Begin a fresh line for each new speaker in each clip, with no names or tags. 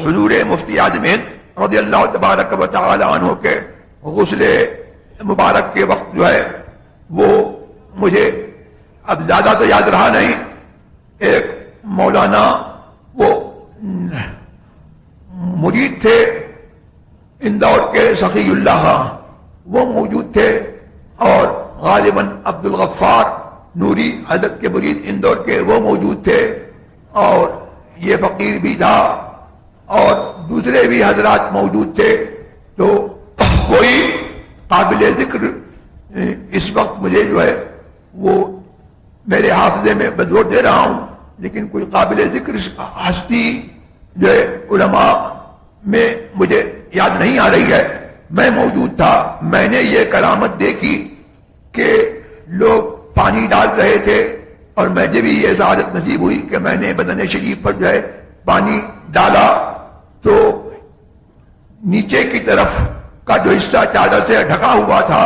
حضور مفتی اعظم ہند رضی اللہ تبارک و تعالی عنہ کے غسل مبارک کے وقت جو ہے وہ مجھے اب زیادہ تو یاد رہا نہیں، ایک مولانا وہ مرید تھے اندور کے سخی اللہ خان، وہ موجود تھے، اور غالباً عبد الغفار نوری حضرت کے مرید اندور کے وہ موجود تھے، اور یہ فقیر بھی تھا، اور دوسرے بھی حضرات موجود تھے۔ تو کوئی قابل ذکر اس وقت مجھے جو ہے وہ میرے حافظے میں بدور دے رہا ہوں، لیکن کوئی قابل ذکر ہستی جو ہے علماء میں مجھے یاد نہیں آ رہی ہے۔ میں موجود تھا، میں نے یہ کرامت دیکھی کہ لوگ پانی ڈال رہے تھے، اور مجھے بھی یہ سعادت نصیب ہوئی کہ میں نے بدن شریف پر جو ہے پانی ڈالا، تو نیچے کی طرف کا جو حصہ چادر سے ڈھکا ہوا تھا،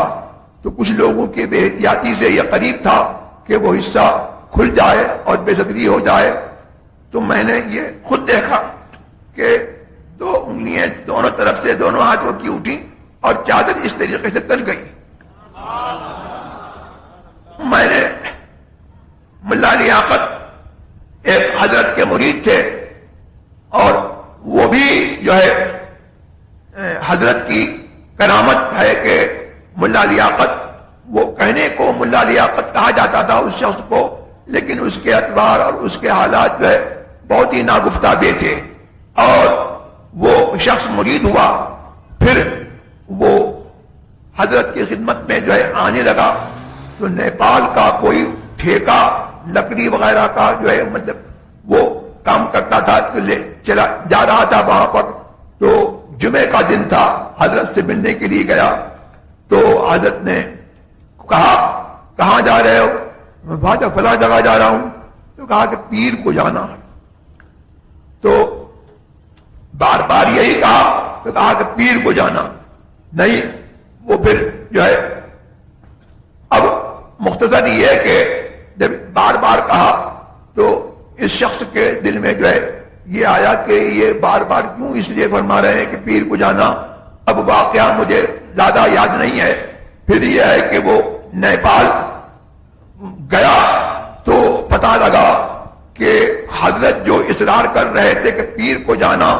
تو کچھ لوگوں کی بے احتیاطی سے یہ قریب تھا کہ وہ حصہ کھل جائے اور بے صدری ہو جائے، تو میں نے یہ خود دیکھا کہ دو انگلیاں دونوں طرف سے دونوں ہاتھوں کی اٹھی اور چادر اس طریقے سے تل گئی۔ میں نے ملا لیاقت ایک حضرت کے مرید تھے، اور وہ بھی جو ہے حضرت کی کرامت ہے کہ ملا لیاقت، وہ کہنے کو ملا لیاقت کہا جاتا تھا اس شخص کو، لیکن اس کے اعتبار اور اس کے حالات جو ہے بہت ہی ناگفتہ تھے، اور وہ شخص مرید ہوا، پھر وہ حضرت کی خدمت میں جو ہے آنے لگا، تو نیپال کا کوئی ٹھیکہ لکڑی وغیرہ کا جو ہے مطلب وہ کام کرتا تھا، چلا جا رہا تھا وہاں پر، تو جمعے کا دن تھا، حضرت سے ملنے کے لیے گیا، تو حضرت نے کہا کہاں جا رہے ہو؟ میں کہا فلاں جگہ جا رہا ہوں، تو کہا کہ پیر کو جانا، تو بار بار یہی کہا، تو کہا کہ پیر کو جانا نہیں، وہ پھر جو ہے اب مختصر یہ ہے کہ جب بار بار کہا تو اس شخص کے دل میں جو ہے یہ آیا کہ یہ بار بار کیوں اس لیے فرما رہے ہیں کہ پیر کو جانا۔ اب واقعہ مجھے زیادہ یاد نہیں ہے، پھر یہ ہے کہ وہ نیپال گیا تو پتا لگا کہ حضرت جو اصرار کر رہے تھے کہ پیر کو جانا،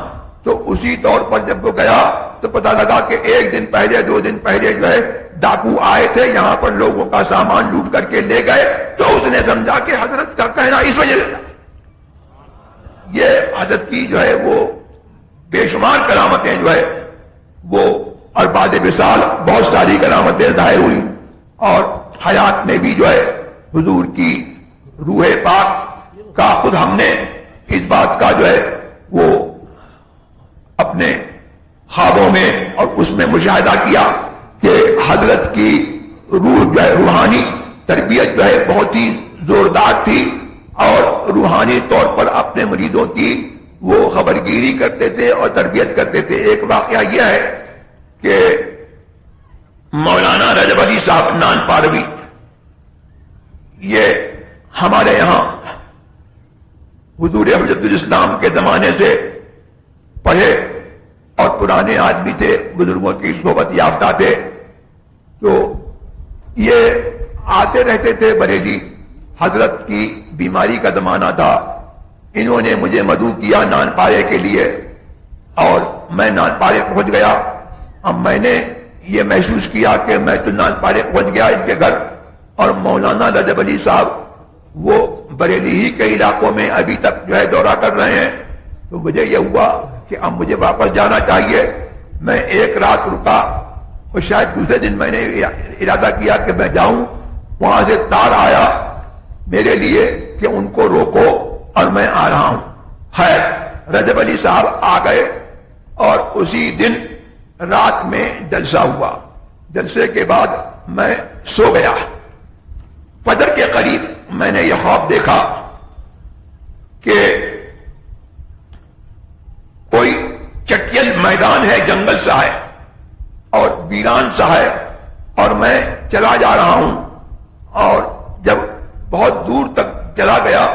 تو اسی طور پر جب وہ گیا تو پتا لگا کہ ایک دن پہلے 2 دن پہلے جو ہے ڈاکو آئے تھے، یہاں پر لوگوں کا سامان لوٹ کر کے لے گئے، تو اس نے سمجھا کہ حضرت کا کہنا اس وجہ سے۔ یہ حضرت کی جو ہے وہ بے شمار کرامتیں جو ہے وہ، اور بعد وصال بہت ساری کرامتیں ظاہر ہوئی، اور حیات میں بھی جو ہے حضور کی روح پاک کا خود ہم نے اس بات کا جو ہے وہ اپنے خوابوں میں اور اس میں مشاہدہ کیا کہ حضرت کی روح جو ہے روحانی تربیت جو ہے بہت ہی زوردار تھی، اور روحانی طور پر اپنے مریدوں کی وہ خبرگیری کرتے تھے اور تربیت کرتے تھے۔ ایک واقعہ یہ ہے کہ مولانا رجب علی صاحب نان پاروی، یہ ہمارے یہاں حضور حجت الاسلام کے زمانے سے پڑھے اور پرانے آدمی تھے، بزرگوں کی صحبت یافتہ تھے، تو یہ آتے رہتے تھے بریلی۔ حضرت کی بیماری کا زمانہ تھا، انہوں نے مجھے مدعو کیا نان پارے کے لیے، اور میں نان پارے پہنچ گیا۔ اب میں نے یہ محسوس کیا کہ میں تو نان پارے پہنچ گیا ان کے گھر، اور مولانا رجب علی صاحب وہ بریلی ہی کے علاقوں میں ابھی تک جو ہے دورہ کر رہے ہیں، تو مجھے یہ ہوا کہ اب مجھے واپس جانا چاہیے۔ میں ایک رات رکا، اور شاید دوسرے دن میں نے ارادہ کیا کہ میں جاؤں۔ وہاں سے تار آیا میرے لیے کہ ان کو روکو اور میں آ رہا ہوں۔ خیر رجب علی صاحب آ گئے، اور اسی دن رات میں جلسہ ہوا۔ جلسے کے بعد میں سو گیا۔ فجر کے قریب میں نے یہ خواب دیکھا کہ کوئی چٹیل میدان ہے، جنگل سا ہے اور ویران سا ہے، اور میں چلا جا رہا ہوں، اور جب بہت دور تک چلا گیا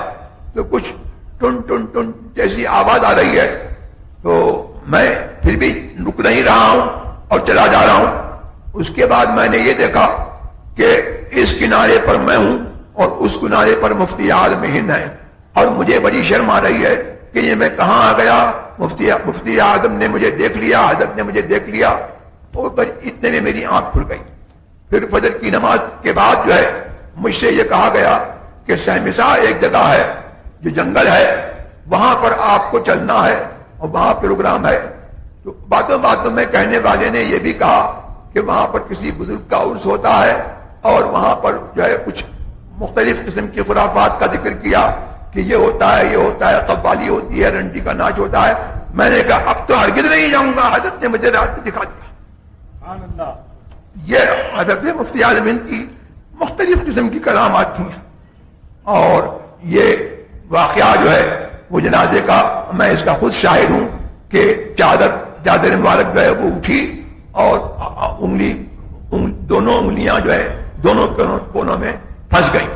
تو کچھ ٹن ٹن ٹن جیسی آواز آ رہی ہے، تو میں پھر بھی رک نہیں رہا ہوں اور چلا جا رہا ہوں. اس کے بعد میں نے یہ دیکھا کہ اس کنارے پر میں ہوں اور اس کنارے پر مفتی اعظم ہند ہے, اور مجھے بڑی شرم آ رہی ہے کہ یہ میں کہاں آ گیا. مفتی اعظم نے مجھے دیکھ لیا, حضرت نے مجھے دیکھ لیا, اور اتنے میں میری آنکھ کھل گئی. پھر فجر کی نماز کے بعد جو ہے مجھ سے یہ کہا گیا کہ سہمسا ایک جگہ ہے جو جنگل ہے, وہاں پر آپ کو چلنا ہے اور وہاں پروگرام ہے. تو باتوں میں کہنے والے نے یہ بھی کہا کہ وہاں پر کسی بزرگ کا عرس ہوتا ہے اور وہاں پر جو ہے کچھ مختلف قسم کی خرافات کا ذکر کیا کہ یہ ہوتا ہے, یہ ہوتا ہے, قوالی ہوتی ہے, رنڈی کا ناچ ہوتا ہے. میں نے کہا اب تو ہرگز نہیں جاؤں گا, حضرت نے مجھے رات دکھا دیا. یہ حضرت مفتی اعظم ہند کی مختلف قسم کی کرامات تھیں, اور یہ واقعہ جو ہے وہ جنازے کا میں اس کا خود شاہد ہوں کہ چادر مبارک جو ہے وہ اٹھی اور دونوں انگلیاں جو ہے دونوں کونوں میں پھنس گئی.